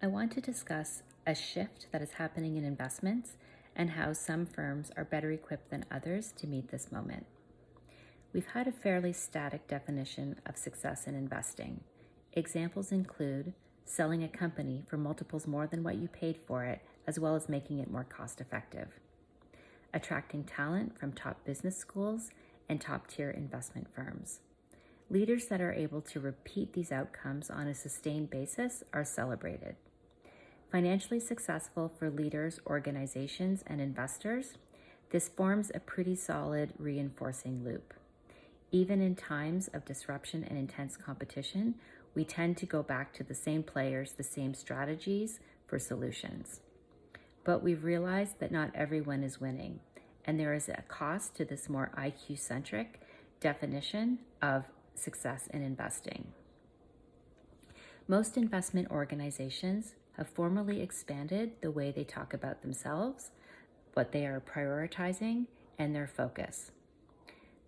I want to discuss a shift that is happening in investments and how some firms are better equipped than others to meet this moment. We've had a fairly static definition of success in investing. Examples include selling a company for multiples more than what you paid for it, as well as making it more cost effective. Attracting talent from top business schools and top-tier investment firms. Leaders that are able to repeat these outcomes on a sustained basis are celebrated. Financially successful for leaders, organizations, and investors, this forms a pretty solid reinforcing loop. Even in times of disruption and intense competition, we tend to go back to the same players, the same strategies for solutions. But we've realized that not everyone is winning, and there is a cost to this more IQ-centric definition of success in investing. Most investment organizations have formally expanded the way they talk about themselves, what they are prioritizing, and their focus.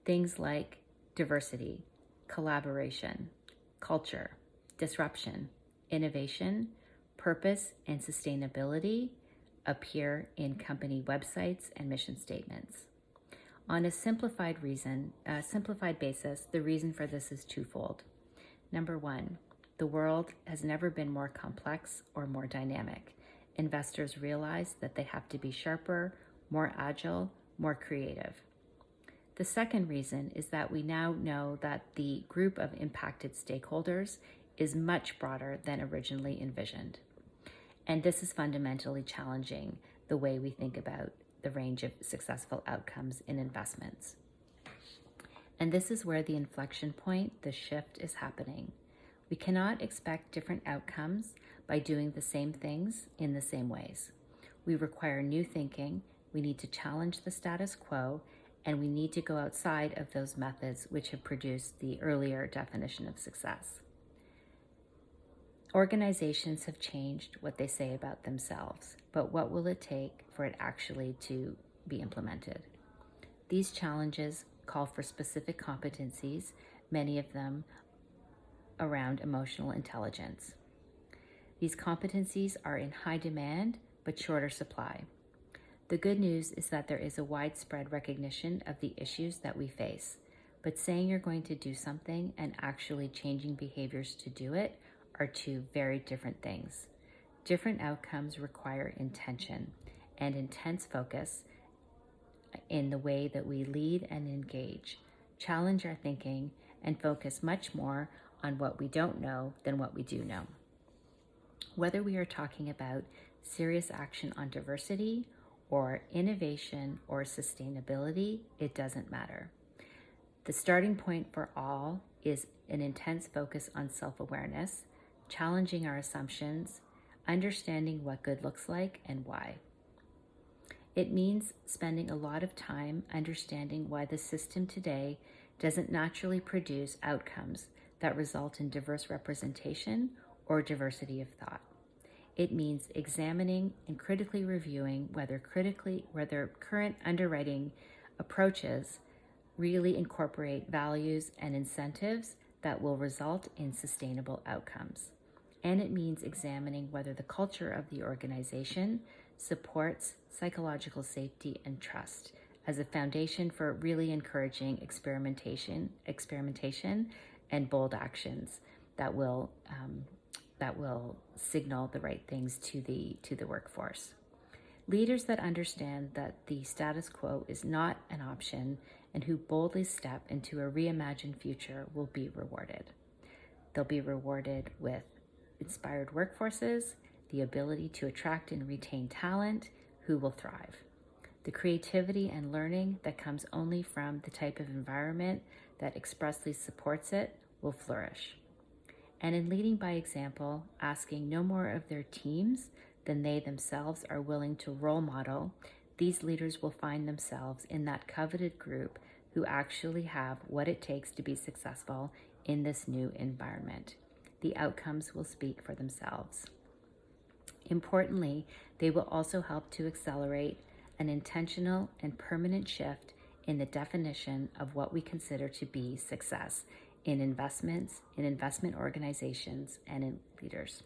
Things like diversity, collaboration, culture, disruption, innovation, purpose, and sustainability appear in company websites and mission statements. On a simplified basis, the reason for this is twofold. Number one, the world has never been more complex or more dynamic. Investors realize that they have to be sharper, more agile, more creative. The second reason is that we now know that the group of impacted stakeholders is much broader than originally envisioned. And this is fundamentally challenging the way we think about the range of successful outcomes in investments. And this is where the inflection point, the shift, is happening. We cannot expect different outcomes by doing the same things in the same ways. We require new thinking, we need to challenge the status quo, and we need to go outside of those methods which have produced the earlier definition of success. Organizations have changed what they say about themselves, but what will it take for it actually to be implemented? These challenges call for specific competencies, many of them around emotional intelligence. These competencies are in high demand, but shorter supply. The good news is that there is a widespread recognition of the issues that we face, but saying you're going to do something and actually changing behaviors to do it are two very different things. Different outcomes require intention and intense focus in the way that we lead and engage, challenge our thinking, and focus much more on what we don't know than what we do know. Whether we are talking about serious action on diversity or innovation or sustainability, it doesn't matter. The starting point for all is an intense focus on self-awareness, challenging our assumptions, understanding what good looks like and why. It means spending a lot of time understanding why the system today doesn't naturally produce outcomes that result in diverse representation or diversity of thought. It means examining and critically reviewing whether current underwriting approaches really incorporate values and incentives that will result in sustainable outcomes. And it means examining whether the culture of the organization supports psychological safety and trust as a foundation for really encouraging experimentation and bold actions that will signal the right things to the workforce. Leaders that understand that the status quo is not an option and who boldly step into a reimagined future will be rewarded. They'll be rewarded with inspired workforces, the ability to attract and retain talent who will thrive, the creativity and learning that comes only from the type of environment that expressly supports it will flourish. And in leading by example, asking no more of their teams than they themselves are willing to role model, these leaders will find themselves in that coveted group who actually have what it takes to be successful in this new environment. The outcomes will speak for themselves. Importantly, they will also help to accelerate an intentional and permanent shift in the definition of what we consider to be success in investments, in investment organizations, and in leaders.